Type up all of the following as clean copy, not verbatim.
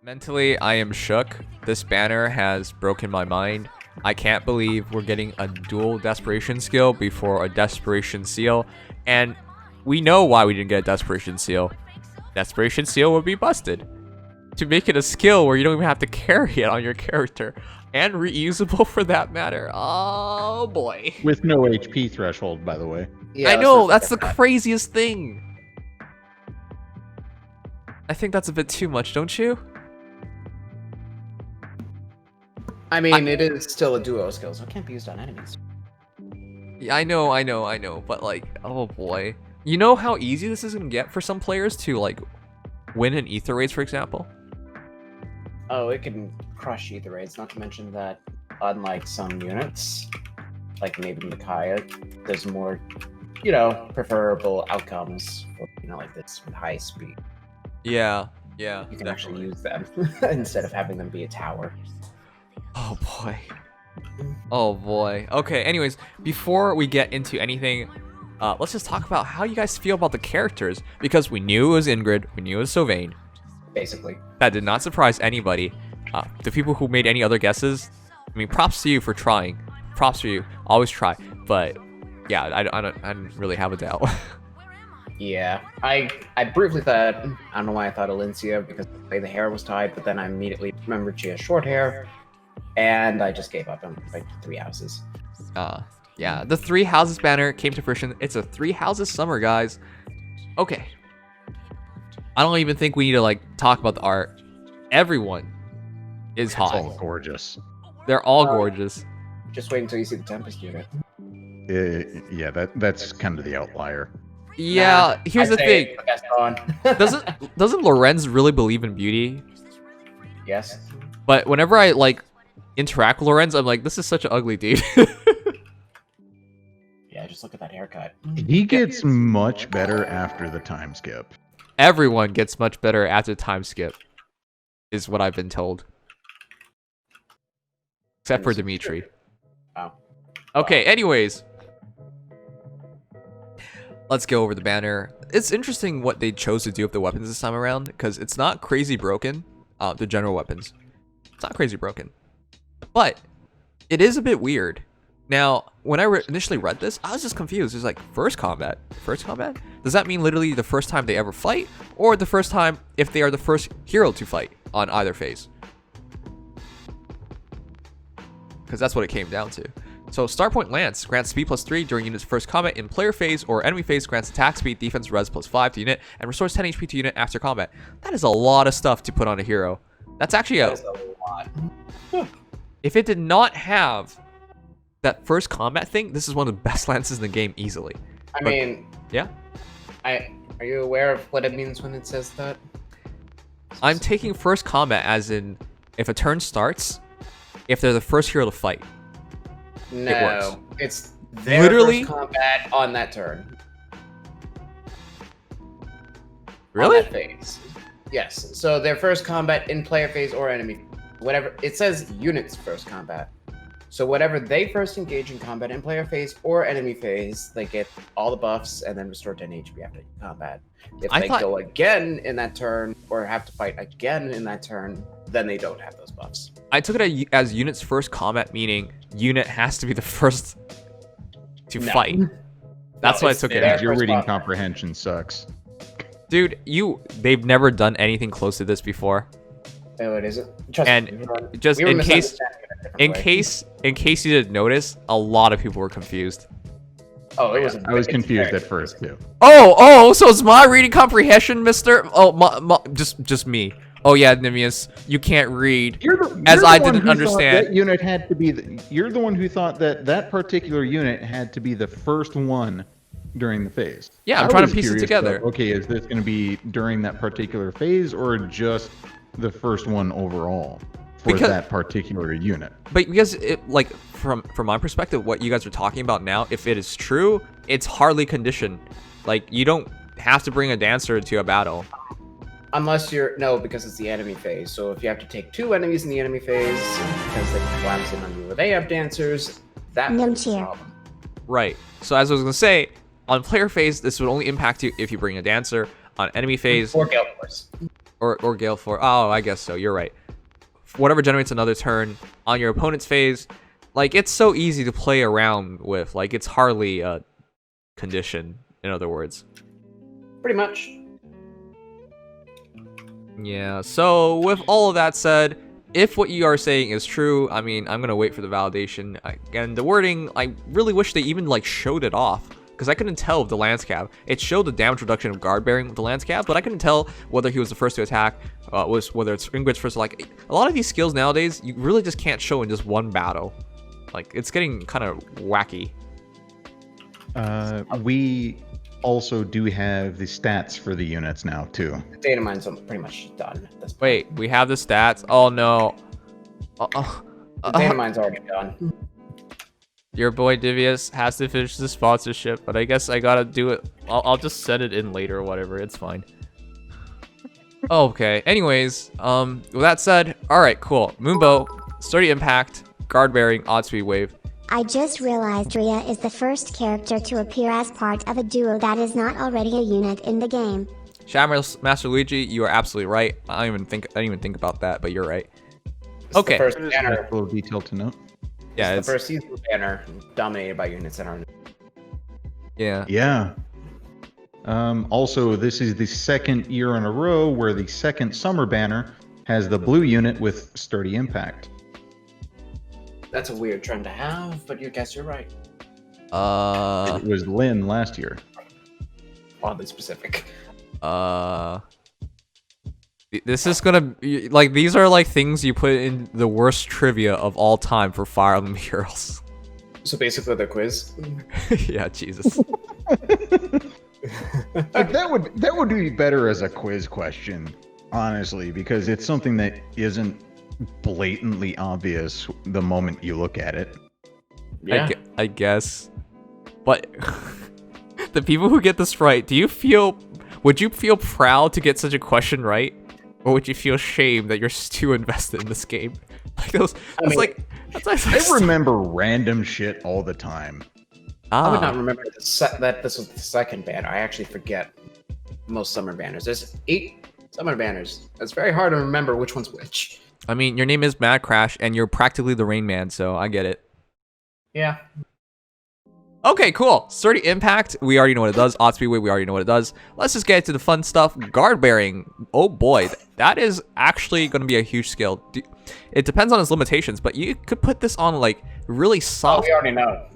Mentally, I am shook. This banner has broken my mind. I can't believe we're getting a dual desperation skill before a desperation seal. And we know why we didn't get a desperation seal. Desperation seal would be busted. To make it a skill where you don't even have to carry it on your character. And reusable for that matter. Oh boy. With no HP threshold, by the way. Yeah, I know, that's the craziest thing. I think that's a bit too much, don't you? I mean, it is still a duo skill, so it can't be used on enemies. Yeah, I know, but like, oh boy. You know how easy this is gonna get for some players to like win in ether raids, for example? Oh, it can crush ether raids, not to mention that unlike some units, like maybe Micaiah, there's more, you know, preferable outcomes for, you know, like this with high speed. Yeah, You can definitely actually use them instead of having them be a tower. Oh boy. Oh boy. Okay, anyways, before we get into anything, let's just talk about how you guys feel about the characters. Because we knew it was Ingrid, we knew it was Sylvain. Basically. That did not surprise anybody. The people who made any other guesses, I mean, props to you for trying. Props to you. Always try. But yeah, I didn't really have a doubt. Yeah, I briefly thought, I don't know why I thought Alencia, because the way the hair was tied, but then I immediately remembered she has short hair, and I just gave up on like 3 houses. Yeah, the 3 houses banner came to fruition. It's a 3 houses summer, guys. Okay. I don't even think we need to like talk about the art. Everyone is hot. It's all gorgeous. They're all gorgeous. Just wait until you see the Tempest unit. Yeah, that's kind of the outlier. Yeah, here's the thing. The doesn't Lorenz really believe in beauty? Yes. But whenever I like interact with Lorenz, I'm like, this is such an ugly dude. Yeah, just look at that haircut. He gets much better after the time skip. Everyone gets much better after time skip, is what I've been told. Except for Dimitri. Oh. Okay, anyways. Let's go over the banner. It's interesting what they chose to do with the weapons this time around, because it's not crazy broken, the general weapons. It's not crazy broken. But it is a bit weird. Now, when I initially read this, I was just confused. It's like, first combat? First combat? Does that mean literally the first time they ever fight? Or the first time if they are the first hero to fight on either phase? Because that's what it came down to. So, Starpoint Lance grants speed +3 during unit's first combat in player phase or enemy phase, grants attack speed, defense, res +5 to unit, and restores 10 HP to unit after combat. That is a lot of stuff to put on a hero. That's actually a lot. If it did not have that first combat thing, this is one of the best lances in the game easily. I mean, yeah. Are you aware of what it means when it says that? I'm taking first combat as in if a turn starts, if they're the first hero to fight. No, it's their literally first combat on that turn. Really? On that phase. Yes. So their first combat in player phase or enemy, whatever. It says unit's first combat. So whatever they first engage in combat in player phase or enemy phase, they get all the buffs and then restore 10 HP after combat. If they go again in that turn or have to fight again in that turn, then they don't have those buffs. I took it as unit's first combat, meaning unit has to be the first to fight. That's why I took it. Your reading comprehension sucks. Dude, they've never done anything close to this before. No, it isn't. And just in case you didn't notice, a lot of people were confused. Oh, I was confused at first too. Oh, so it's my reading comprehension, Mister? Oh, just me. Oh yeah, Nimious, you can't read. I didn't understand. That unit had to be. You're the one who thought that particular unit had to be the first one during the phase. Yeah, I'm trying to piece it together. About, okay, is this going to be during that particular phase or just the first one overall for that particular unit? But because it, like, from my perspective, what you guys are talking about now, if it is true, it's hardly conditioned. Like, you don't have to bring a dancer to a battle. Unless because it's the enemy phase. So if you have to take 2 enemies in the enemy phase because they can collapse in on you where they have dancers, that becomes a problem. Right. So as I was gonna say, on player phase, this would only impact you if you bring a dancer. On enemy phase, or Gale Force. Or Gale Force. Oh, I guess so. You're right. Whatever generates another turn on your opponent's phase. Like, it's so easy to play around with. Like, it's hardly a condition, in other words. Pretty much. Yeah, so with all of that said, if what you are saying is true, I mean, I'm going to wait for the validation. Again, the wording, I really wish they even, like, showed it off. Because I couldn't tell with the lance cap. It showed the damage reduction of guard bearing with the lance cap, but I couldn't tell whether he was the first to attack, whether it's Ingrid's first. Like, a lot of these skills nowadays, you really just can't show in just one battle. Like, it's getting kind of wacky. We also do have the stats for the units now, too. The data mine's pretty much done at this point. Wait, we have the stats? Oh, no. The data mine's already done. Your boy Nimious has to finish the sponsorship, but I guess I gotta do it. I'll just send it in later or whatever. It's fine. Okay. Anyways, with that said, all right, cool. Moonbow, sturdy impact, guard bearing, odd speed wave. I just realized Rhea is the first character to appear as part of a duo that is not already a unit in the game. Shadow Master Luigi, you are absolutely right. I didn't even think about that, but you're right. It's Okay. The first There's banner. a little detail to note. Yeah, It's the first season banner dominated by units that aren't. yeah. Yeah. Also, this is the second year in a row where the second summer banner has the blue unit with sturdy impact. That's a weird trend to have, but you guess you're right. It was Lynn last year. Oddly specific. This is gonna be, like, these are like things you put in the worst trivia of all time for Fire Emblem Heroes. So basically, the quiz. Yeah, Jesus. Like, that would be better as a quiz question, honestly, because it's something that isn't blatantly obvious the moment you look at it. Yeah. I guess. But the people who get this right, would you feel proud to get such a question right? Or would you feel shame that you're too invested in this game? Like I remember random shit all the time. I would not remember that this was the second banner. I actually forget most summer banners. There's 8 summer banners. It's very hard to remember which one's which. I mean, your name is MadCrash, and you're practically the Rain Man, so I get it. Yeah. Okay, cool. Sturdy impact, we already know what it does. Odd speed wave, we already know what it does. Let's just get to the fun stuff. Guard bearing. Oh boy, that is actually going to be a huge skill. It depends on its limitations, but you could put this on like really soft. Oh, we already know.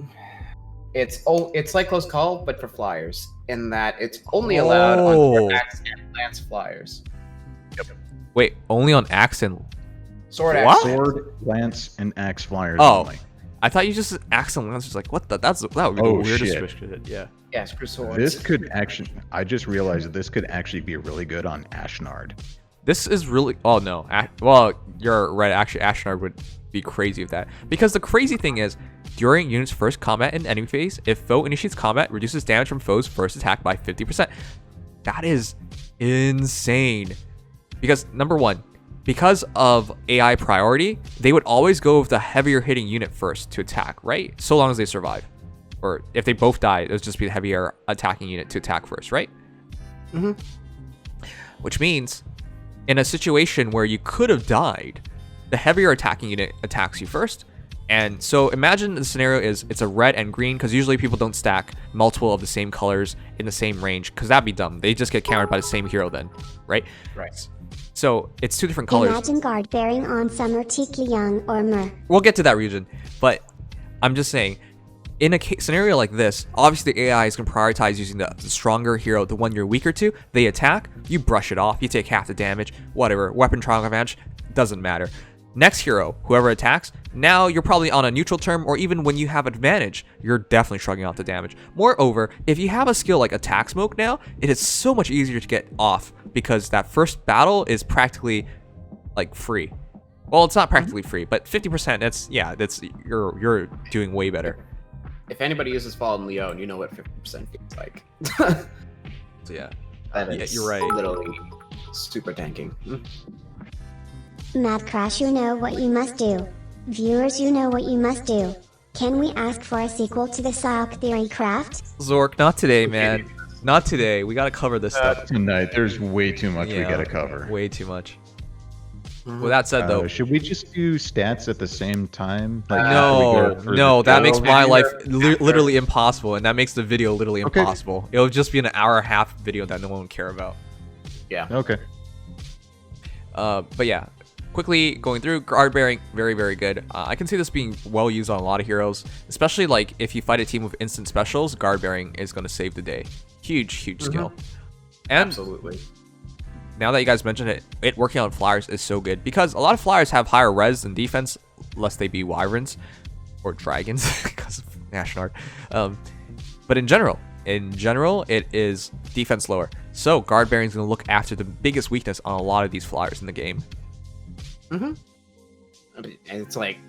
It's like close call, but for flyers. In that it's only allowed on axe and lance flyers. Wait, only on axe and Sword What? axe. Sword, lance, and axe flyers Oh. only. I thought you just axe and lance was like, what the? That would be the Oh, weirdest shit. restriction. Yeah. Yeah, screw swords. This could actually, I just realized that this could actually be really good on Ashnard. This is really. Oh no. Well, you're right. Actually, Ashnard would be crazy with that, because the crazy thing is, during unit's first combat in enemy phase, if foe initiates combat, reduces damage from foe's first attack by 50%. That is insane. Because number one, because of AI priority, they would always go with the heavier hitting unit first to attack, right? So long as they survive. Or if they both die, it would just be the heavier attacking unit to attack first, right? Mm-hmm. Which means, in a situation where you could have died, the heavier attacking unit attacks you first. And so imagine the scenario is it's a red and green, because usually people don't stack multiple of the same colors in the same range, because that'd be dumb. They just get countered by the same hero then, right? Right. So it's 2 different colors. Imagine guard bearing on Summer Tiki Young or Mer. We'll get to that region, but I'm just saying, in a scenario like this, obviously the AI is going to prioritize using the stronger hero, the one you're weaker to. They attack, you brush it off, you take half the damage, whatever, weapon trial advantage, doesn't matter. Next hero, whoever attacks, now you're probably on a neutral term, or even when you have advantage, you're definitely shrugging off the damage. Moreover, if you have a skill like Attack Smoke now, it is so much easier to get off, because that first battle is practically like free. Well, it's not practically free, but 50%, that's you're doing way better. If anybody uses Fallen Leon, you know what 50% feels like. So yeah. That Yeah, is you're right. literally super tanking. MadCrash, you know what you must do. Viewers, you know what you must do. Can we ask for a sequel to the Silk Theory craft? Zork, not today, man. Not today. We gotta cover this stuff. Tonight, there's way too much we gotta cover. Way too much. With that said, though, should we just do stats at the same time? Like, no, that makes my life literally impossible, and that makes the video literally impossible. It'll just be an hour-and-a-half video that no one would care about. Yeah. Okay. But yeah, quickly going through, guard bearing, very, very good. I can see this being well used on a lot of heroes, especially like if you fight a team with instant specials, guard bearing is going to save the day. Huge skill. And absolutely. Now that you guys mentioned it, it working on flyers is so good because a lot of flyers have higher res than defense, lest they be wyverns or dragons because of National Art. But in general, it is defense lower. So guard bearing is going to look after the biggest weakness on a lot of these flyers in the game. And it's like,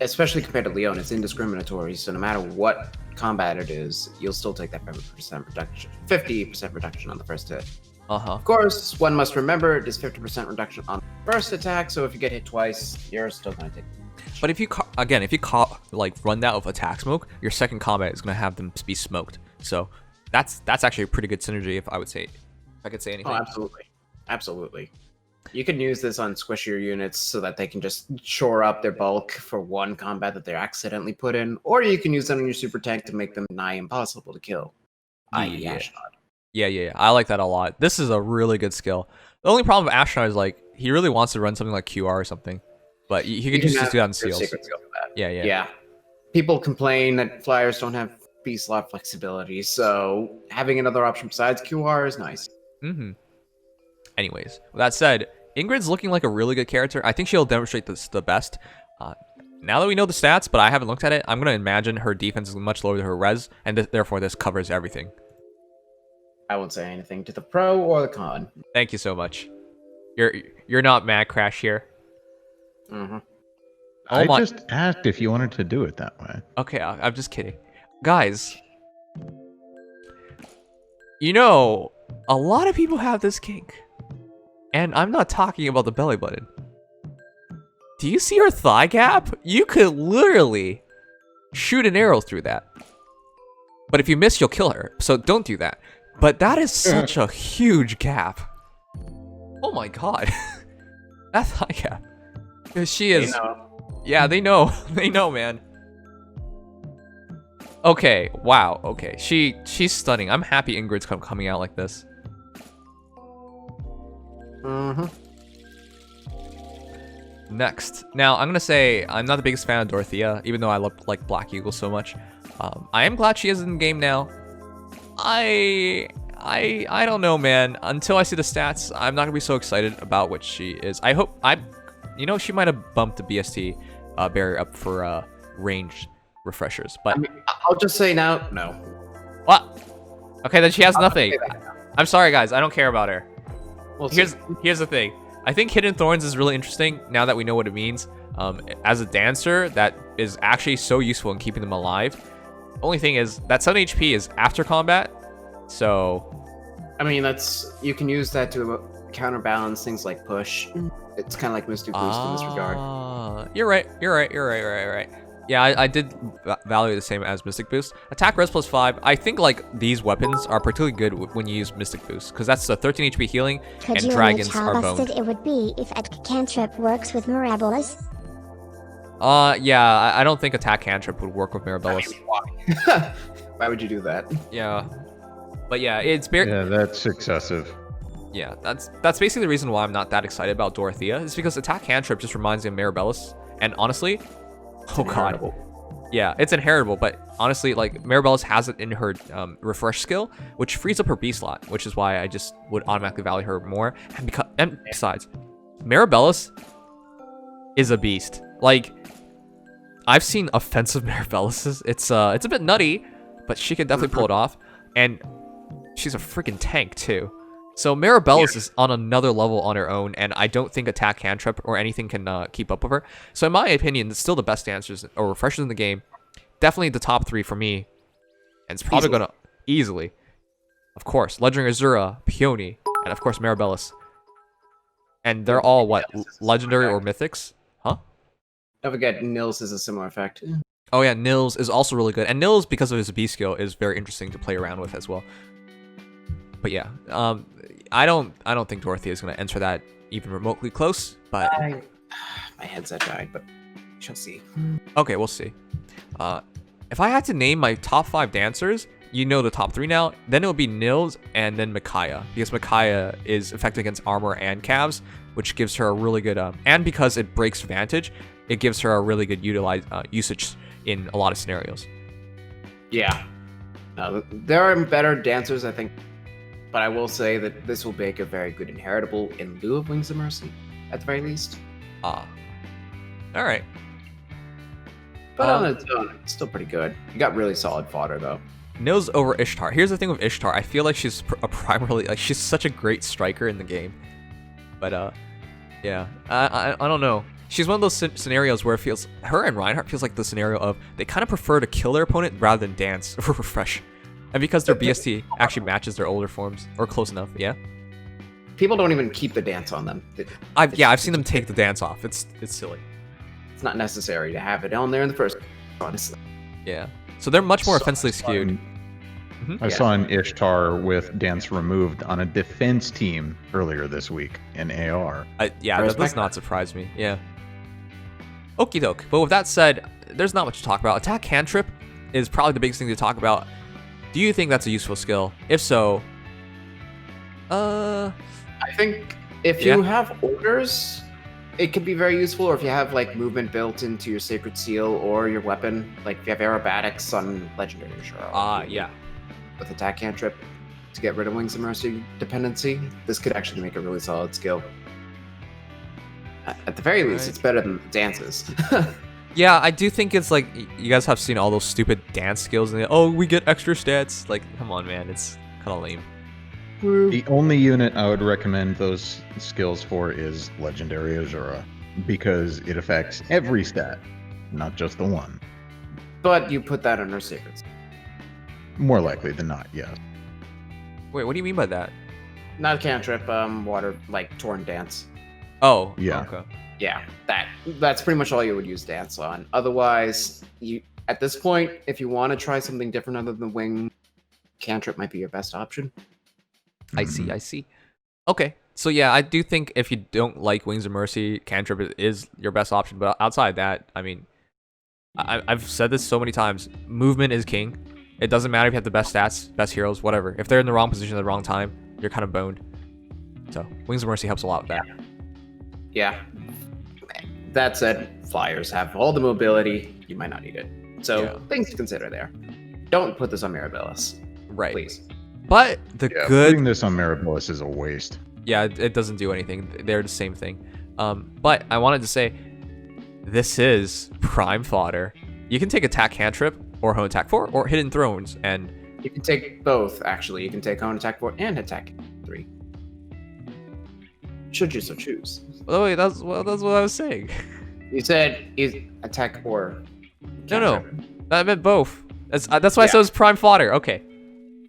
especially compared to Leon, it's indiscriminatory. So no matter what combat it is, you'll still take that 50% reduction, 50% reduction on the first hit. Of course, one must remember it is 50% reduction on the first attack. So if you get hit twice, you're still going to take. But if you like run that with attack smoke, your second combat is going to have them be smoked. So that's actually a pretty good synergy, if I could say anything. Oh, absolutely. You can use this on squishier units so that they can just shore up their bulk for one combat that they're accidentally put in, or you can use them on your super tank to make them nigh impossible to kill. Yeah. I like that a lot. This is a really good skill. The only problem with Astronaut is like he really wants to run something like QR or something, but he can just do that on seals. Yeah. People complain that flyers don't have B slot flexibility, so having another option besides QR is nice. Anyways, with that said, Ingrid's looking like a really good character. I think she'll demonstrate this the best. Now that we know the stats, but I haven't looked at it, I'm going to imagine her defense is much lower than her res, and therefore this covers everything. I won't say anything to the pro or the con. Thank you so much. You're not MadCrash here. I just asked if you wanted to do it that way. Okay, I'm just kidding. Guys, you know, a lot of people have this kink. And I'm not talking about the belly button. Do you see her thigh gap? You could literally shoot an arrow through that. But if you miss, you'll kill her. So don't do that. But that is such a huge gap. Oh my god. That thigh gap. She is... Yeah, they know. They know, man. Okay, wow. Okay, she's stunning. I'm happy Ingrid's coming out like this. Next. Now, I'm gonna say I'm not the biggest fan of Dorothea, even though I like Black Eagle so much. I am glad she is in the game now. I don't know, man. Until I see the stats, I'm not gonna be so excited about what she is. I hope she might have bumped the BST barrier up for ranged refreshers, but I'll just say now, no. What? Okay, then she has nothing. I'm sorry, guys. I don't care about her. Well, here's the thing. I think Hidden Thorns is really interesting now that we know what it means. As a dancer, that is actually so useful in keeping them alive. Only thing is that 7 HP is after combat, so... I mean, you can use that to counterbalance things like push. It's kind of like Mystic Boost in this regard. You're right. Yeah, I did value the same as Mystic Boost. Attack res plus 5. I think like these weapons are particularly good when you use Mystic Boost because that's the 13 HP healing and dragons are boned. Could you imagine how busted it would be if a cantrip works with Mirabilis? Yeah, I don't think attack cantrip would work with Mirabilis. Why? Why would you do that? Yeah, but yeah, it's very... Yeah, that's excessive. Yeah, that's basically the reason why I'm not that excited about Dorothea. Is because attack cantrip just reminds me of Mirabilis, and honestly, oh god, yeah, it's inheritable. But honestly, like Mirabilis has it in her refresh skill, which frees up her B slot, which is why I just would automatically value her more. And besides, Mirabilis is a beast. Like, I've seen offensive Mirabilises. It's a bit nutty, but she can definitely pull it off, and she's a freaking tank too. So Mirabilis is on another level on her own, and I don't think attack cantrip or anything can keep up with her. So in my opinion, it's still the best dancers or refreshers in the game. Definitely the top 3 for me, and it's probably gonna easily, of course, Legendary Azura, Peony, and of course Mirabilis. And they're all what, legendary or mythics? Huh? Don't forget, Nils is a similar effect. Oh yeah, Nils is also really good, and Nils, because of his B skill, is very interesting to play around with as well. But yeah, I don't think Dorothea is going to enter that even remotely close. But My headset died, but we shall see. okay, we'll see. If I had to name my top 5 dancers, you know the top 3 now. Then it would be Nils and then Micaiah, because Micaiah is effective against armor and calves, which gives her a really good and because it breaks Vantage, it gives her a really good usage in a lot of scenarios. Yeah. There are better dancers, I think, but I will say that this will make a very good inheritable in lieu of Wings of Mercy, at the very least. All right. But on its own, it's still pretty good. You got really solid fodder, though. Nils over Ishtar. Here's the thing with Ishtar. I feel like she's she's such a great striker in the game. But yeah, I don't know. She's one of those scenarios where it feels, her and Reinhardt feels like the scenario of they kind of prefer to kill their opponent rather than dance or refresh. And because their BST actually matches their older forms, or close enough, yeah? People don't even keep the dance on them. I've seen them take the dance off. It's silly. It's not necessary to have it on there in the first place, honestly. Yeah. So they're much more offensively skewed. I saw an Ishtar with dance removed on a defense team earlier this week in AR. Yeah, that does not surprise me. Yeah. Okie doke. But with that said, there's not much to talk about. Attack cantrip is probably the biggest thing to talk about. Do you think that's a useful skill? If so, I think if you have orders, it could be very useful, or if you have like movement built into your sacred seal or your weapon, like if you have aerobatics on legendary, sure. Yeah. With attack cantrip to get rid of Wings of Mercy dependency, this could actually make a really solid skill. At the very least, it's better than dances. Yeah, I do think it's like, you guys have seen all those stupid dance skills and we get extra stats. Like, come on, man, it's kind of lame. The only unit I would recommend those skills for is Legendary Azura, because it affects every stat, not just the one. But you put that under secrets. More likely than not, yes. Wait, what do you mean by that? Not cantrip, water, like Torn Dance. Oh, yeah. Okay. Yeah, that's pretty much all you would use dance on. Otherwise, at this point, if you want to try something different other than wing, cantrip might be your best option. I see. Okay, so yeah, I do think if you don't like Wings of Mercy, cantrip is your best option. But outside that, I mean, I've said this so many times. Movement is king. It doesn't matter if you have the best stats, best heroes, whatever. If they're in the wrong position at the wrong time, you're kind of boned. So Wings of Mercy helps a lot with that. Yeah. That said, flyers have all the mobility. You might not need it. So things to consider there. Don't put this on Mirabilis. Right. Please. But the putting this on Mirabilis is a waste. Yeah, it doesn't do anything. They're the same thing. But I wanted to say, this is prime fodder. You can take attack cantrip or hone attack 4 or hidden thrones, and you can take both. Actually, you can take hone attack 4 and attack 3. Should you so choose. Oh wait, that's what I was saying. You said attack or no, I meant both. That's why I said it was prime fodder. Okay.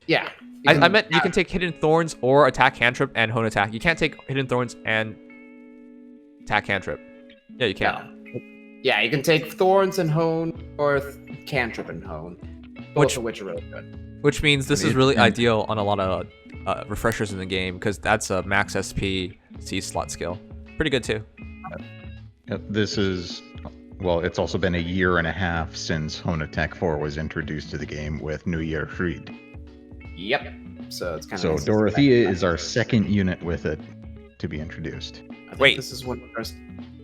Yeah. I meant you can take hidden thorns or attack cantrip and hone attack. You can't take hidden thorns and attack cantrip. Yeah, you can. No. Yeah, you can take thorns and hone or cantrip and hone. Both of which are really good. Which means this is really ideal on a lot of refreshers in the game, because that's a max SP C slot skill. Pretty good too. This is, well, it's also been a year and a half since Hone Attack 4 was introduced to the game with New Year Freed. Yep. So it's kind of. So Dorothea is our second unit with it to be introduced. Wait. This is one of the first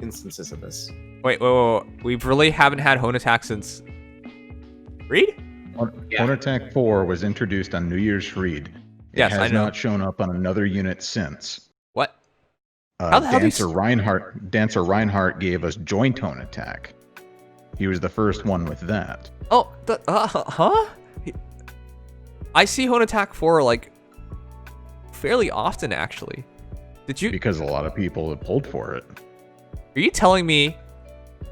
instances of this. Wait. We really haven't had Hone Attack since Freed? Hone Attack 4 was introduced on New Year's Freed. It has not shown up on another unit since. What? How the hell Dancer Reinhardt gave us joint Hone Attack. He was the first one with that. Oh, huh? I see Hone Attack 4 like fairly often, actually. Did you? Because a lot of people have pulled for it. Are you telling me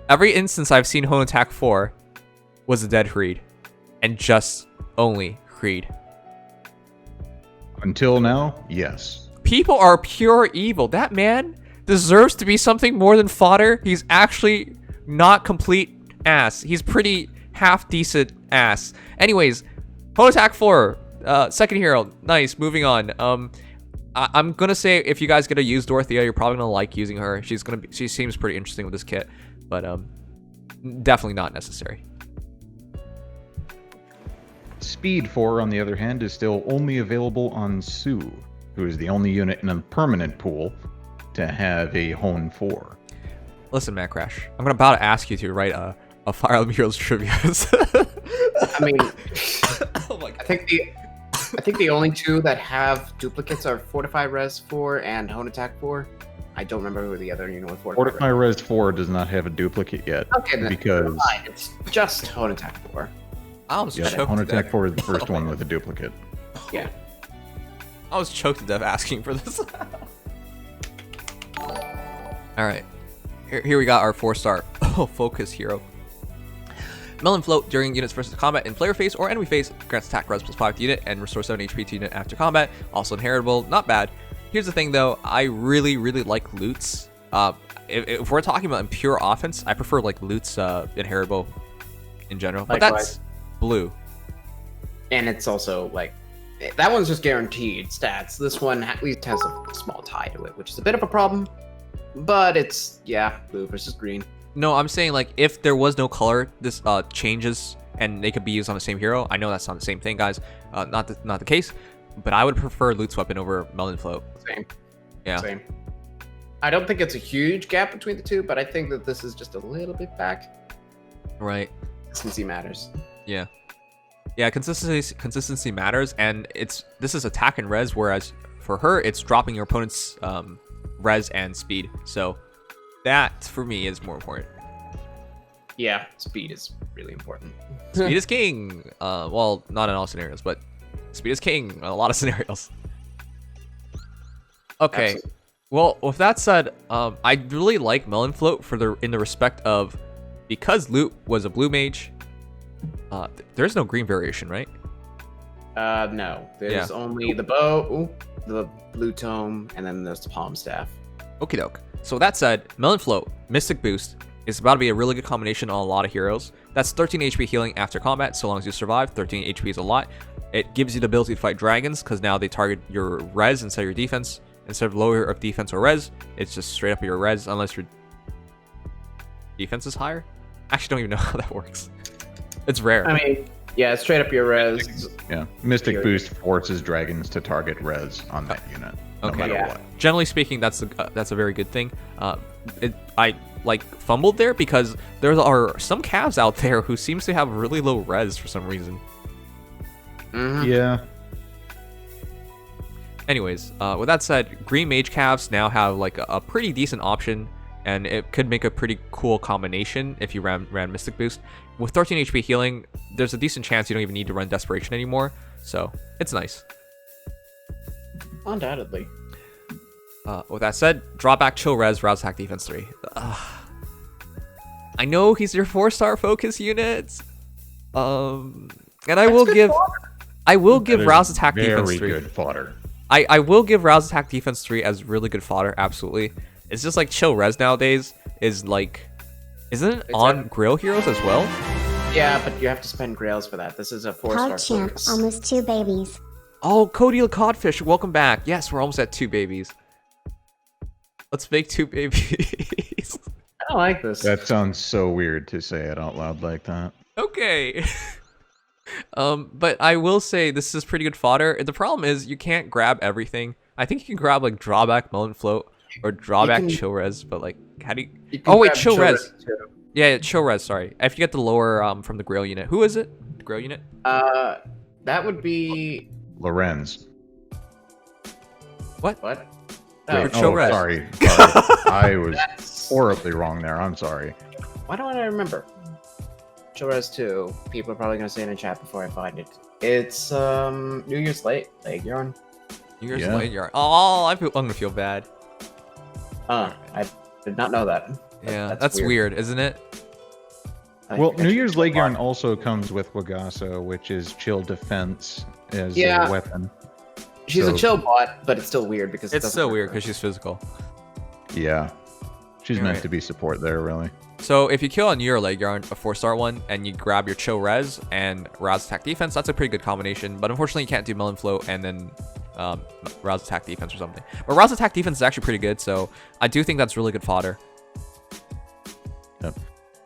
every instance I've seen Hone Attack 4 was a dead Creed, and just only Creed? Until now, yes. People are pure evil. That man deserves to be something more than fodder. He's actually not complete ass. He's pretty half decent ass. Anyways, Hone Attack 4. Second hero. Nice. Moving on. I'm gonna say if you guys get to use Dorothea, you're probably gonna like using her. She seems pretty interesting with this kit, but definitely not necessary. Speed 4, on the other hand, is still only available on Sue, who is the only unit in a permanent pool to have a Hone 4. Listen, MadCrash, I'm about to ask you to write a Fire Emblem Heroes trivia. I mean, Oh my God. I think the only two that have duplicates are Fortify Res 4 and Hone Attack 4. I don't remember who the other unit was. Fortify Res 4 does not have a duplicate yet. Okay, then because fine. It's just Hone Attack 4. I was yeah, choked Hone to Attack death. 4 is the first one with a duplicate. Yeah. I was choked to death asking for this. All right, here we got our 4-star focus hero. Melon Float during units versus combat in player phase or enemy phase grants attack res +5 to unit and restores 7 HP to unit after combat. Also inheritable, not bad. Here's the thing though, I really like loots. If we're talking about in pure offense, I prefer like loots inheritable in general. But Likewise. that's blue. And it's also like that one's just guaranteed stats. This one at least has a small tie to it, which is a bit of a problem. But it's blue versus green. No, I'm saying like if there was no color, this changes and they could be used on the same hero. I know that's not the same thing, guys. Not the case. But I would prefer Loot's Weapon over Melon Float. Same. Yeah. Same. I don't think it's a huge gap between the two, but I think that this is just a little bit back. Right. Consistency matters. Yeah. Yeah, consistency matters, and this is attack and res, whereas for her it's dropping your opponent's res and speed. So that for me is more important. Yeah, speed is really important. Speed is king. Well, not in all scenarios, but speed is king in a lot of scenarios. Okay. Absolutely. Well, with that said, I really like Melon Float in the respect of because Loot was a blue mage. There's no green variation, right? No. There's only the bow, the blue tome, and then there's the palm staff. Okie doke. So that said, Melon Float, Mystic Boost, is about to be a really good combination on a lot of heroes. That's 13 HP healing after combat, so long as you survive. 13 HP is a lot. It gives you the ability to fight dragons, because now they target your res instead of your defense. Instead of lower of defense or res, it's just straight up your res, unless your defense is higher. Actually, don't even know how that works. It's rare. I mean, yeah, straight up your res. Yeah, Mystic Boost forces dragons to target res on that unit, no Okay. matter Yeah. what. Generally speaking, that's a very good thing. I like fumbled there because there are some calves out there who seems to have really low res for some reason. Mhm. Yeah. Anyways, with that said, green mage calves now have like a pretty decent option, and it could make a pretty cool combination if you ran Mystic Boost. With 13 HP healing, there's a decent chance you don't even need to run Desperation anymore, so it's nice. Undoubtedly. With that said, draw back chill res, rouse attack defense 3. I know he's your 4-star focus unit, and I will give That is rouse attack defense 3. Very good fodder. I will give rouse attack defense 3 as really good fodder, absolutely. It's just like chill res nowadays is like, isn't it on Grail Heroes as well? Yeah, but you have to spend grails for that. This is a 4-star PogChamp, focus. almost 2 babies. Oh, Cody the Codfish, welcome back. Yes, we're almost at 2 babies. Let's make 2 babies. I don't like this. That sounds so weird to say it out loud like that. Okay. But I will say this is pretty good fodder. The problem is you can't grab everything. I think you can grab like drawback Melon Float or drawback chill res, but like how do you? You can Oh wait, grab chill res. too. Yeah, chill res. Sorry, if you get the lower from the Grail unit. Who is it? The Grail unit. That would be Lorenz. what? Wait, Oh, chill res. Sorry. I was that's... horribly wrong there. I'm sorry. Why don't I remember? Chill res 2. People are probably gonna say in the chat before I find it. It's New Year's late. Like you're on. Years Yeah. later. Oh, I'm gonna feel bad. I did not know that. Yeah, that's weird, isn't it? Well, New Year's Late Yarn also comes with Wagaso, which is chill defense as Yeah. a weapon. She's so- a chill bot, but it's still weird because It's so weird because she's physical. Yeah. She's You're meant right. to be support there, really. So if you kill a Neo Leg Yarn, a 4-star one, and you grab your Chill Res and Rouse Attack Defense, that's a pretty good combination. But unfortunately, you can't do Melon Float and then Rouse Attack Defense or something. But Rouse Attack Defense is actually pretty good, so I do think that's really good fodder. Yep.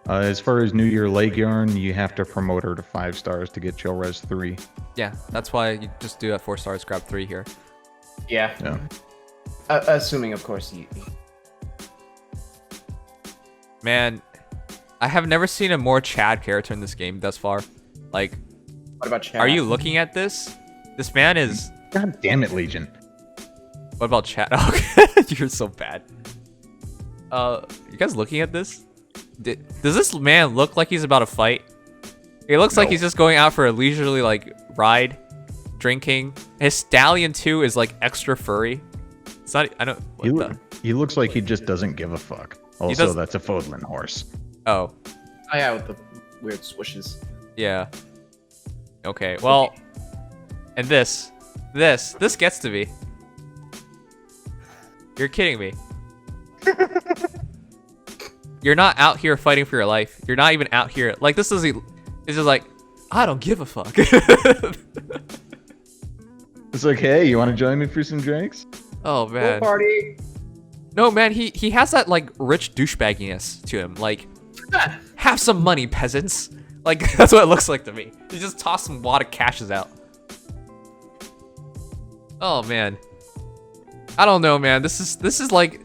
As far as New Year Leg Yarn, you have to promote her to 5 stars to get Chill Res 3. Yeah, that's why you just do at 4 stars, grab 3 here. Yeah. Yeah. Assuming, of course, you. Man, I have never seen a more Chad character in this game thus far. Like, What about Chad? are you looking at this? This man is... God damn it, Legion. What about Chad? Oh, you're so bad. You guys looking at this? Does this man look like he's about to fight? It looks like No. he's just going out for a leisurely, like, ride, drinking. His stallion, too, is, like, extra furry. It's not... I don't... He, What the... he looks like he just doesn't give a fuck. Also, does- that's a Fodlan horse. Oh, Oh yeah, with the weird swishes. yeah. Okay, well... And this gets to me. You're kidding me. You're not out here fighting for your life. You're not even out here. Like, this is... It's just like, I don't give a fuck. It's like, hey, you want to join me for some drinks? Oh, man. Party. No, man, he has that, like, rich douchebagginess to him. Like, have some money, peasants. Like, that's what it looks like to me. He just tossed some wad of cashes out. Oh, man. I don't know, man. This is like...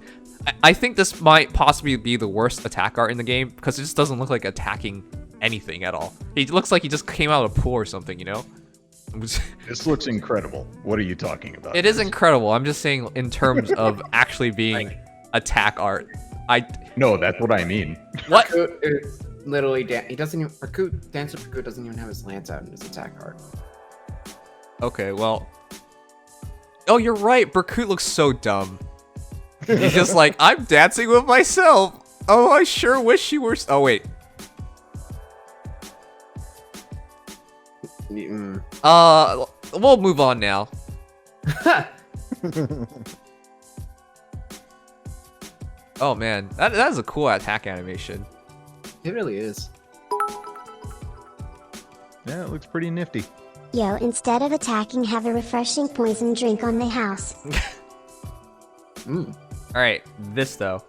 I think this might possibly be the worst attack art in the game, because it just doesn't look like attacking anything at all. He looks like he just came out of a pool or something, you know? This looks incredible. What are you talking about? It is incredible. I'm just saying in terms of actually being attack art. No, that's what I mean. What? Rakut is literally he doesn't even Dancer Rakut doesn't even have his lance out in his attack art. Okay, well. Oh, you're right. Berkut looks so dumb. He's just like, I'm dancing with myself. Oh, I sure wish you were. Oh, wait. We'll move on now. Oh man, that is a cool attack animation. It really is. Yeah, it looks pretty nifty. Yo, instead of attacking, have a refreshing poison drink on the house. All right, this though.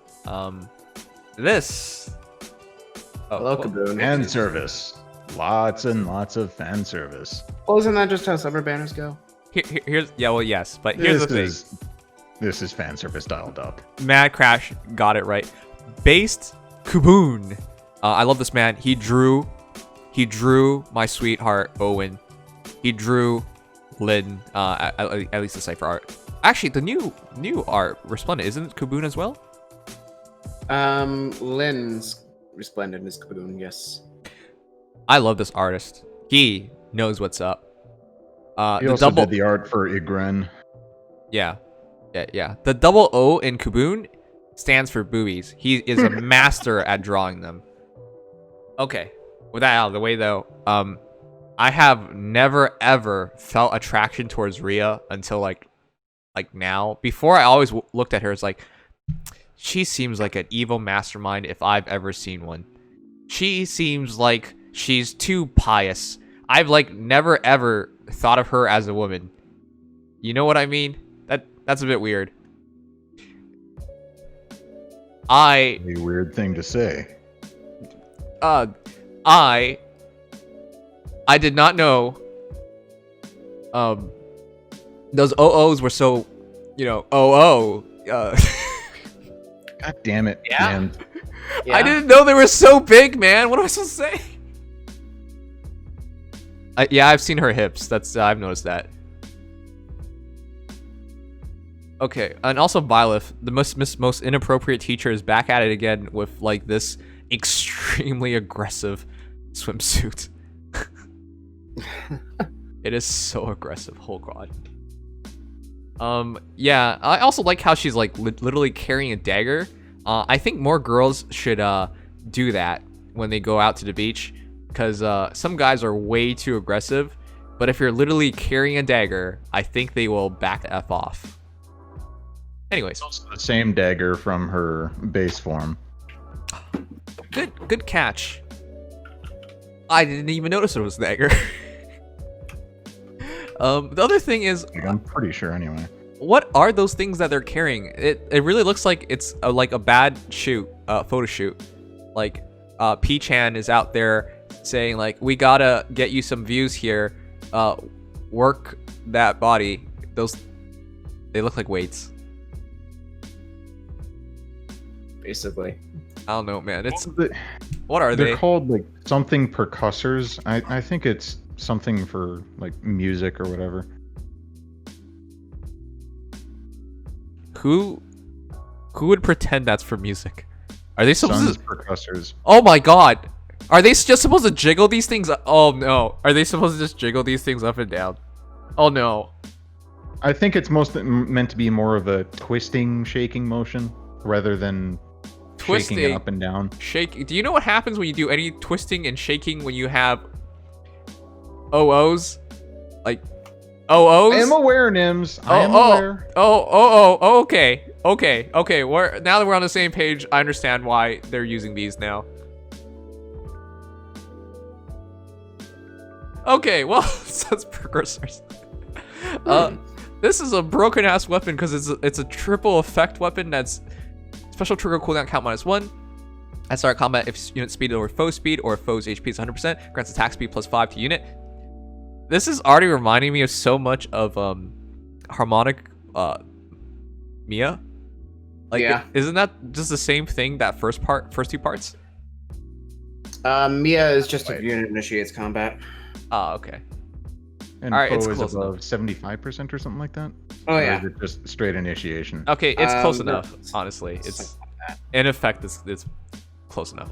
This. Oh, Hello, Kaboom. Fan service. Lots and lots of fan service. Well, isn't that just how summer banners go? Here's yes, but here's the thing. This is fan service dialed up. MadCrash got it right. Based Kuboon. I love this man. He drew my sweetheart Owen. He drew Lynn. At least the cipher art. Actually, the new art Resplendent, isn't it Kuboon as well? Lynn's Resplendent is Kaboom, yes. I love this artist. He knows what's up. He The also double, did the art for Igren. yeah. The double O in Kuboon stands for boobies. He is a master at drawing them. Okay, with that out of the way though, I have never ever felt attraction towards Rhea until like now. Before, I always looked at her as like, she seems like an evil mastermind if I've ever seen one. She seems like she's too pious. I've like never ever thought of her as a woman. You know what I mean? That's a bit weird. A weird thing to say. I did not know those OOs were so, God damn it, Yeah. man. Yeah. I didn't know they were so big, man. What am I supposed to say? Yeah, I've seen her hips. I've noticed that. Okay, and also Byleth, the most inappropriate teacher, is back at it again with like this extremely aggressive swimsuit. It is so aggressive. Oh god. Yeah, I also like how she's like literally carrying a dagger. I think more girls should do that when they go out to the beach, because some guys are way too aggressive. But if you're literally carrying a dagger, I think they will back the F off. Anyways, The same dagger from her base form. good catch. I didn't even notice it was dagger. The other thing is, I'm pretty sure anyway. what are those things that they're carrying? It really looks like it's like a bad photo shoot. Like P-chan is out there saying like, we gotta get you some views here. Work that body. They look like weights. Basically. I don't know, man. They're What are they? called like something percussors. I think it's something for like music or whatever. Who would pretend that's for music? Are they supposed Sun's to? percussors. Oh my god. Are they just supposed to jiggle these things? Oh no. Are they supposed to just jiggle these things up and down? Oh no. I think it's meant to be more of a twisting, shaking motion rather than shaking it Twisting. up and down. Shake. Do you know what happens when you do any twisting and shaking when you have OOs? Like OOs? I am aware, Nims. I am aware. Okay. Now that we're on the same page, I understand why they're using these now. Okay, well, that's precursors. This is a broken ass weapon because it's a triple effect weapon that's special trigger cooldown count -1. At start combat, if unit speed over foe speed or if foe's HP is 100%, grants attack speed +5 to unit. This is already reminding me of so much of harmonic Mia. Like, Yeah. isn't that just the same thing? That first two parts. Mia is just if unit initiates combat. Ah, okay. And Alright, it's foe is close above 75% or something like that. Oh Or yeah. is it just straight initiation? Okay, it's close no, enough. Honestly, it's something like in effect, it's close enough.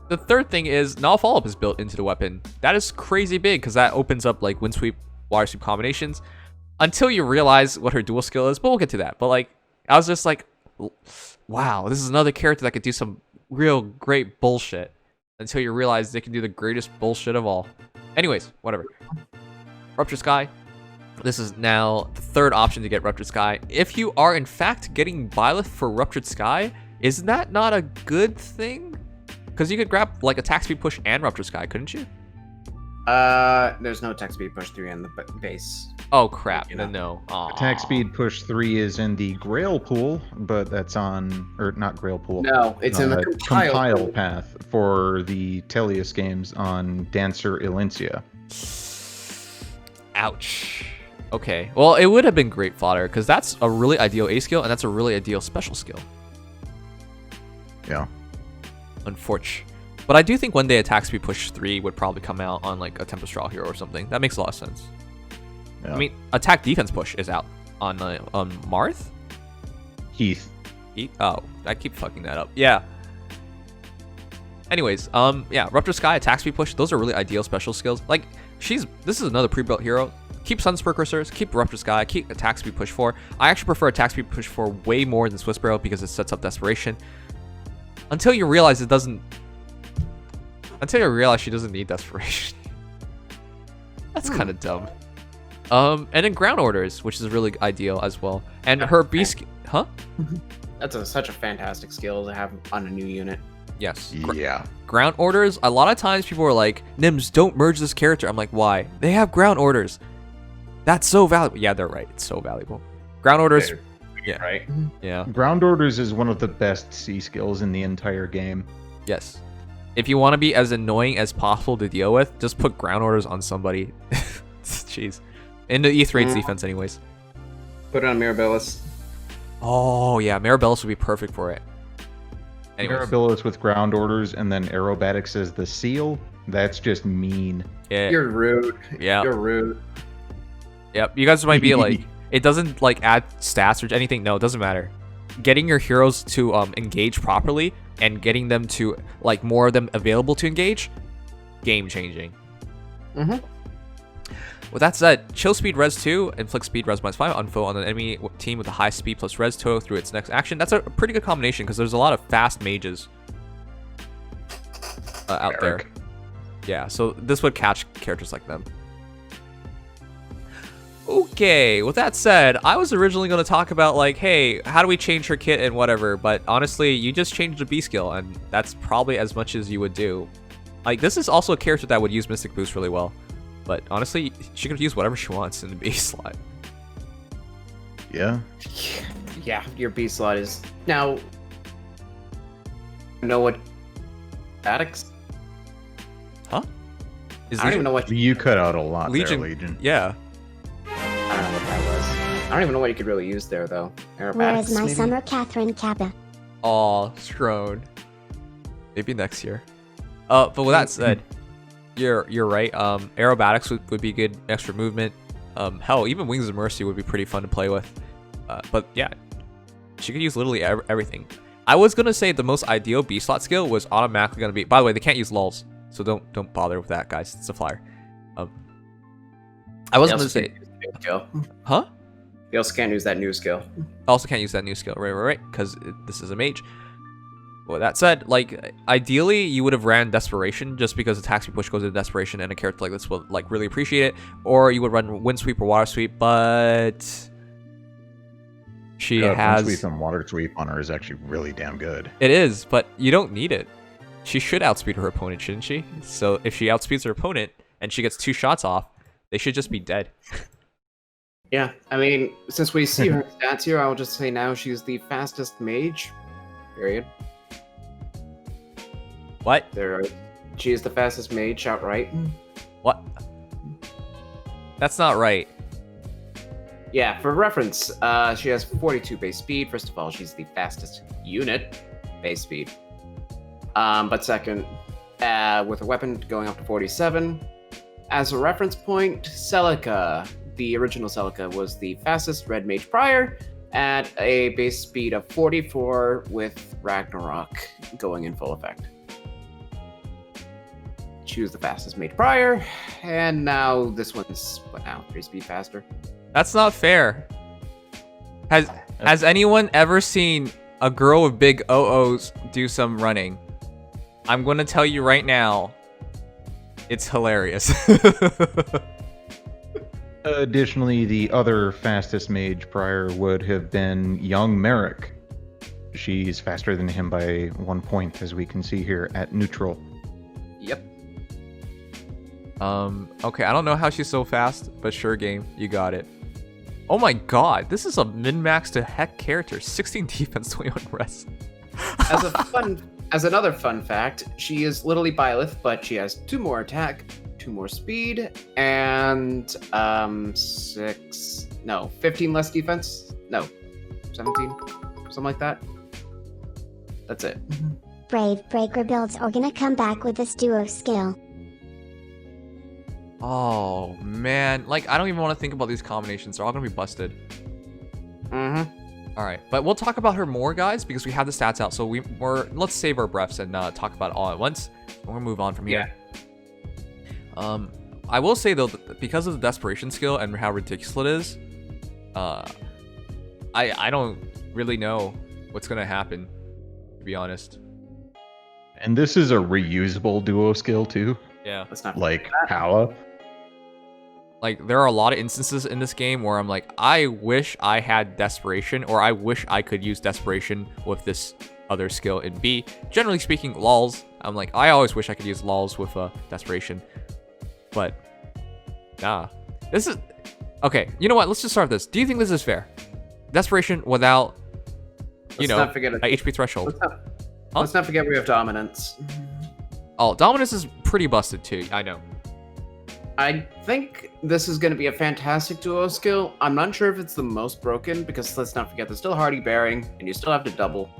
The third thing is null follow-up is built into the weapon. That is crazy big because that opens up like wind sweep, water sweep combinations. Until you realize what her dual skill is, but we'll get to that. But like, I was just like, wow, this is another character that could do some real great bullshit. Until you realize they can do the greatest bullshit of all. Anyways, whatever. Ruptured Sky. This is now the third option to get Ruptured Sky. If you are in fact getting Byleth for Ruptured Sky, is that not a good thing? Because you could grab like attack speed push and Ruptured Sky, couldn't you? There's no attack speed push 3 on the base. Oh crap, You then know. no. Aw. Attack speed push 3 is in the Grail pool, but that's on, or not Grail pool. No, it's in the compile. path for the Teleus games on Dancer Ilincia. Ouch. Okay, well it would have been great fodder because that's a really ideal A skill and that's a really ideal special skill. Yeah. Unfortunate. But I do think one day attack speed push 3 would probably come out on like a Tempestral hero or something. That makes a lot of sense. Yeah. I mean, attack defense push is out on Marth. Heath. Oh, I keep fucking that up. Yeah. Anyways, yeah, Rupture Sky, attack speed push, those are really ideal special skills. Like, this is another pre-built hero. Keep Sun's Precursors, keep Rupture Sky, keep attack speed push 4. I actually prefer attack speed push 4 way more than Swiss Barrel because it sets up Desperation. Until you realize it doesn't. Until you realize she doesn't need Desperation. That's kind of dumb. And then Ground Orders, which is really ideal as well. And her beast, huh? That's such a fantastic skill to have on a new unit. Yes. Yeah. Ground Orders, a lot of times people are like, Nims, don't merge this character. I'm like, why? They have Ground Orders. That's so valuable. Yeah, they're right. It's so valuable. Ground Orders. Yeah. Right. Yeah. Ground Orders is one of the best C skills in the entire game. Yes. If you want to be as annoying as possible to deal with, just put Ground Orders on somebody. Jeez. Into E3's defense anyways. Put it on Mirabilis. Oh, yeah. Mirabilis would be perfect for it. Anyways. Mirabilis with Ground Orders and then Aerobatics as the seal. That's just mean. Yeah. You're rude. Yeah. You're rude. Yep. You guys might be like, it doesn't like add stats or anything. No, it doesn't matter. Getting your heroes to engage properly and getting them to like more of them available to engage, game changing. With that said, chill speed res 2, inflict speed res -5 on foe on an enemy team with a high speed plus res total through its next action. That's a pretty good combination because there's a lot of fast mages out there. Yeah, so this would catch characters like them. Okay, with that said, I was originally going to talk about, like, hey, how do we change her kit and whatever, but honestly, you just changed the B skill, and that's probably as much as you would do. Like, this is also a character that would use Mystic Boost really well, but honestly, she could use whatever she wants in the B slot. Yeah. Yeah, your B slot is... Now... Know what... Addicts? Huh? Is I don't even know what... You cut out a lot Legion? there, Legion. Yeah. I don't know what that was. I don't even know what you could really use there, though. Where Aerobatics, is my maybe? summer Catherine Kappa? Aw, Strone. Maybe next year. But with that said, you're right. Aerobatics would be good extra movement. Hell, even Wings of Mercy would be pretty fun to play with. But yeah, she could use literally everything. I was gonna say the most ideal B slot skill was automatically gonna be. By the way, they can't use lulls, so don't bother with that, guys. It's a flyer. I was gonna say, Skill. huh? You also can't use that new skill. Also can't use that new skill, right, because this is a mage. Well, that said, like, ideally, you would have ran Desperation, just because attack speed push goes into Desperation, and a character like this will, like, really appreciate it. Or you would run Wind Sweep or Water Sweep, but... She has... Wind Sweep and Water Sweep on her is actually really damn good. It is, but you don't need it. She should outspeed her opponent, shouldn't she? So if she outspeeds her opponent, and she gets 2 shots off, they should just be dead. Yeah, I mean, since we see her stats here, I'll just say now she's the fastest mage. Period. What? She is the fastest mage outright. What? That's not right. Yeah, for reference, she has 42 base speed. First of all, she's the fastest unit base speed. But second, with a weapon going up to 47. As a reference point, Celica, the original Celica, was the fastest red mage prior at a base speed of 44 with Ragnarok going in full effect. She was the fastest mage prior, and now this one's, what now, 3 speed faster? That's not fair. Has anyone ever seen a girl with big OOs do some running? I'm going to tell you right now, it's hilarious. Additionally, the other fastest mage prior would have been young Merrick. She's faster than him by 1 point, as we can see here at neutral. Yep. Okay, I don't know how she's so fast, but sure game, you got it. Oh my god, this is a min-max to heck character. 16 defense, 21 res. As another fun fact, she is literally Byleth, but she has 2 more attack, 2 more speed, and 15 less defense? No, 17? Something like that. That's it. Brave Breaker builds are gonna come back with this duo skill. Oh man, like I don't even want to think about these combinations. They're all gonna be busted. All right, but we'll talk about her more, guys, because we have the stats out. So let's save our breaths and talk about it all at once. We're gonna move on from here. I will say though, that because of the desperation skill and how ridiculous it is, I don't really know what's gonna happen, to be honest. And this is a reusable duo skill too. Yeah. Let's not Like Pala. Like, there are a lot of instances in this game where I'm like, I wish I had Desperation, or I wish I could use Desperation with this other skill in B. Generally speaking, lulls. I'm like, I always wish I could use lulls with Desperation. But, nah. This is... Okay, you know what? Let's just start this. Do you think this is fair? Desperation without, you know, a HP threshold. Let's not forget we have Dominance. Oh, Dominance is pretty busted too, I know. I think this is going to be a fantastic duo skill. I'm not sure if it's the most broken, because let's not forget there's still Hardy Bearing, and you still have to double.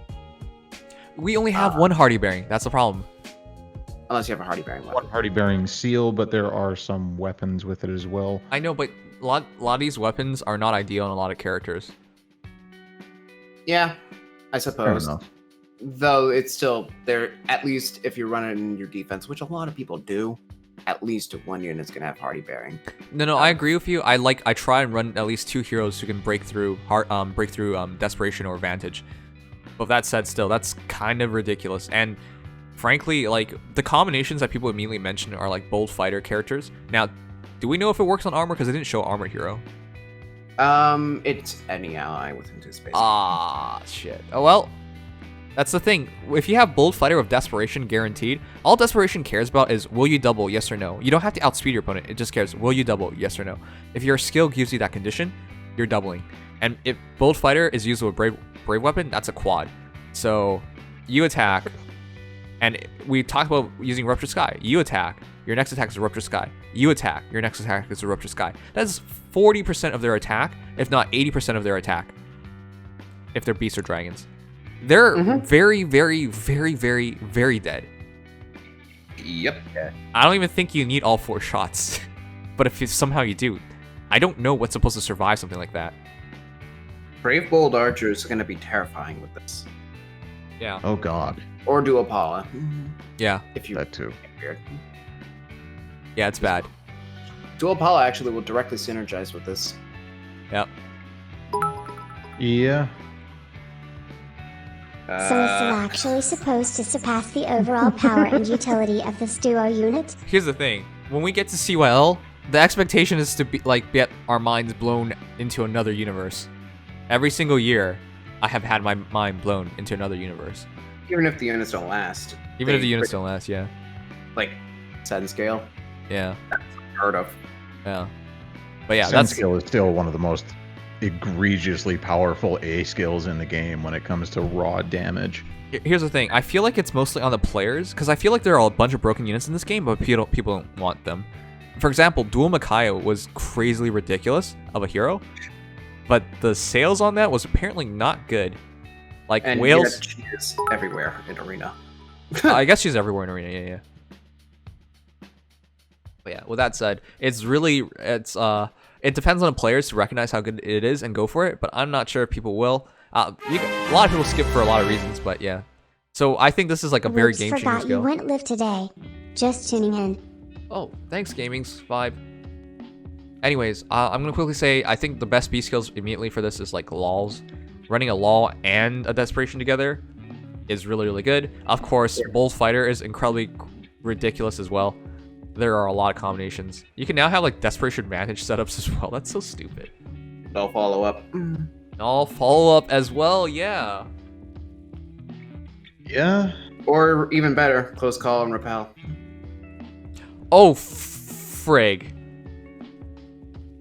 We only have one Hardy Bearing, that's the problem. Unless you have a Hardy Bearing weapon. One Hardy Bearing seal, but there are some weapons with it as well. I know, but a lot of these weapons are not ideal on a lot of characters. Yeah, I suppose. Fair enough. Though it's still there, at least if you're running your defense, which a lot of people do, at least one unit's gonna have Hardy Bearing. No, I agree with you. I try and run at least 2 heroes who can break through Desperation or Vantage. But that said, still, that's kind of ridiculous. And frankly, like, the combinations that people immediately mention are like bold fighter characters. Now, do we know if it works on armor? Because it didn't show armor hero. It's any ally within 2 spaces. Ah, shit. Oh, well. That's the thing. If you have Bold Fighter with Desperation guaranteed, all Desperation cares about is will you double, yes or no. You don't have to outspeed your opponent. It just cares, will you double, yes or no. If your skill gives you that condition, you're doubling. And if Bold Fighter is used with Brave Weapon, that's a quad. So you attack, and we talked about using Rupture Sky. You attack, your next attack is a Rupture Sky. You attack, your next attack is a Rupture Sky. That's 40% of their attack, if not 80% of their attack, if they're beasts or dragons. They're very, very, very, very, very dead. Yep. I don't even think you need all 4 shots. But if somehow you do, I don't know what's supposed to survive something like that. Brave Bold Archer is going to be terrifying with this. Yeah. Oh god. Or Dual Paula. Yeah. If you That too. weird. Yeah, it's bad. Dual Paula actually will directly synergize with this. Yep. Yeah. So is it actually supposed to surpass the overall power and utility of this duo unit? Here's the thing. When we get to CYL, the expectation is to be like get our minds blown into another universe. Every single year, I have had my mind blown into another universe. Even if the units don't last. Even if the units don't last, yeah. Like, Sen scale. Yeah. Heard of. Yeah. But yeah, Sun that's skill is still one of the most egregiously powerful A skills in the game when it comes to raw damage. Here's the thing. I feel like it's mostly on the players, because I feel like there are a bunch of broken units in this game, but people don't want them. For example, Dual Micaiah was crazily ridiculous of a hero, but the sales on that was apparently not good. Like, And Wales... yet she is everywhere in Arena. I guess she's everywhere in Arena, yeah. But yeah, with that said, it depends on the players to recognize how good it is and go for it, but I'm not sure if people will. A lot of people skip for a lot of reasons, but yeah. So I think this is like a very Whoops, game-changing forgot you skill. went live today. Just tuning in. Oh, thanks, Gaming's vibe. Anyways, I'm gonna quickly say I think the best B skills immediately for this is like LOLs. Running a LOL and a Desperation together is really, really good. Of course, Bold Fighter is incredibly ridiculous as well. There are a lot of combinations. You can now have like Desperation Advantage setups as well. That's so stupid. No follow up. All follow up as well, yeah. Yeah. Or even better, Close Call and Repel. Oh, frig.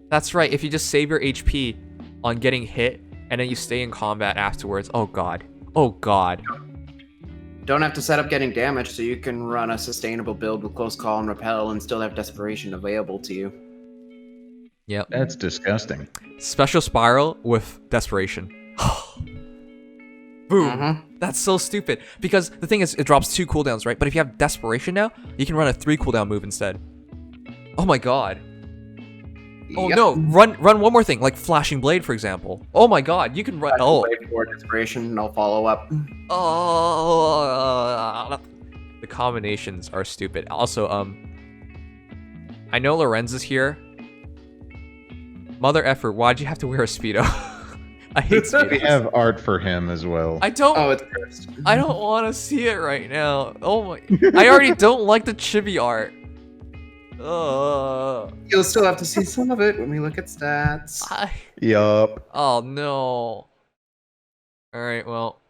That's right. If you just save your HP on getting hit and then you stay in combat afterwards. Oh god. Oh god. Don't have to set up getting damaged, so you can run a sustainable build with Close Call and Repel and still have Desperation available to you. Yep. That's disgusting. Special Spiral with Desperation. Boom. That's so stupid. Because the thing is, it drops 2 cooldowns, right? But if you have Desperation now, you can run a 3 cooldown move instead. Oh my god. Oh Yep. no, run one more thing, like Flashing Blade, for example. Oh my god, you can run. Oh. Wait for Desperation, no follow up. Oh. The combinations are stupid. Also, I know Lorenz is here. Mother effer, why'd you have to wear a Speedo? I hate We Speedos. have art for him as well. I don't Oh, it's cursed. I don't want to see it right now. Oh my! I already don't like the chibi art. You'll still have to see some of it when we look at stats. Yup. Oh no. All right, well.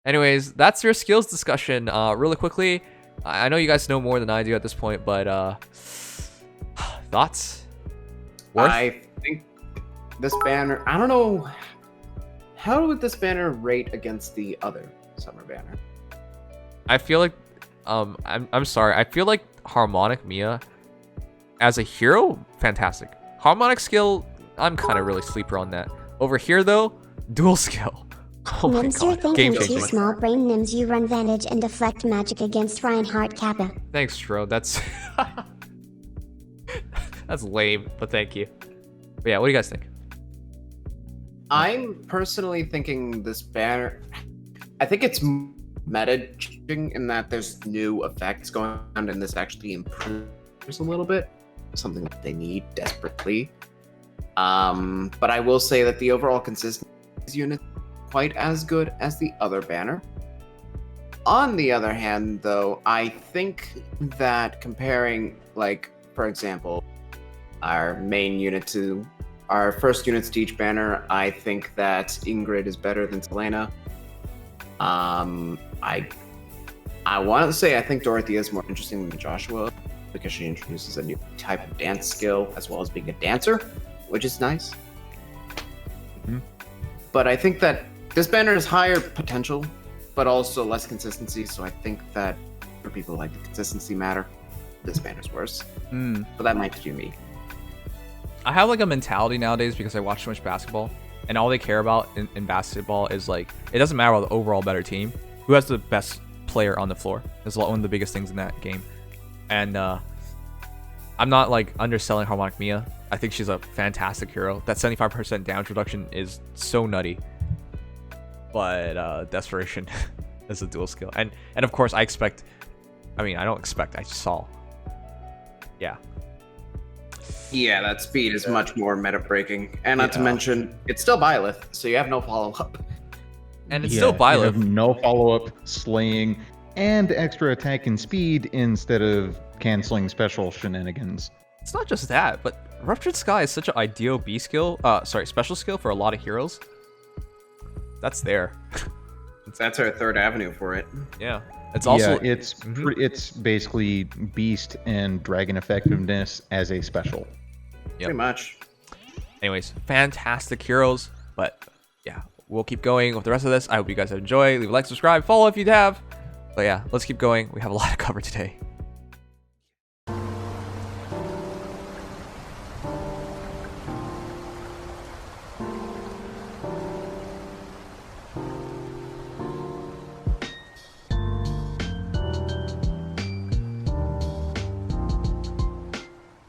Anyways, that's your skills discussion. Really quickly, I know you guys know more than I do at this point, but thoughts? Worth? I think this banner, I don't know, how would this banner rate against the other summer banner? I feel like, I'm sorry. I feel like Harmonic Mia, as a hero, fantastic. Harmonic skill, I'm kind of really sleeper on that. Over here though, dual skill. Oh my Nims, you're god, game thinking too changing. small brain. Nims, you run Vantage and deflect magic against Reinhardt Kappa. Thanks, Stro. That's that's lame, but thank you. But yeah, what do you guys think? I'm personally thinking this banner, I think it's meta in that there's new effects going on and this actually improves a little bit. Something that they need desperately. But I will say that the overall consistency unit is quite as good as the other banner. On the other hand, though, I think that comparing, like, for example, our main unit to our first units to each banner, I think that Ingrid is better than Selena. I want to say I think Dorothea is more interesting than Joshua because she introduces a new type of dance skill as well as being a dancer, which is nice. Mhm. But I think that this banner has higher potential, but also less consistency. So I think that for people who like the consistency matter, this banner's worse. But that might just be me. I have like a mentality nowadays because I watch too much basketball, and all they care about in basketball is like, it doesn't matter about the overall better team. Who has the best player on the floor is one of the biggest things in that game. And I'm not like underselling Harmonic Mia. I think she's a fantastic hero. That 75% damage reduction is so nutty. But Desperation is a dual skill. And of course I don't expect, I just saw. Yeah. Yeah, that speed is much more meta breaking. And not to mention, it's still Byleth, so you have no follow-up. And it's still You Byleth. have no follow-up, slaying, and extra attack and speed instead of canceling special shenanigans. It's not just that, but Ruptured Sky is such an ideal special skill for a lot of heroes. That's there. That's our third avenue for it. Yeah. It's also it's basically beast and dragon effectiveness as a special. Yep. Pretty much. Anyways, fantastic heroes, but yeah, we'll keep going with the rest of this. I hope you guys enjoy. Leave a like, subscribe, follow if you have. But yeah, let's keep going. We have a lot to cover today.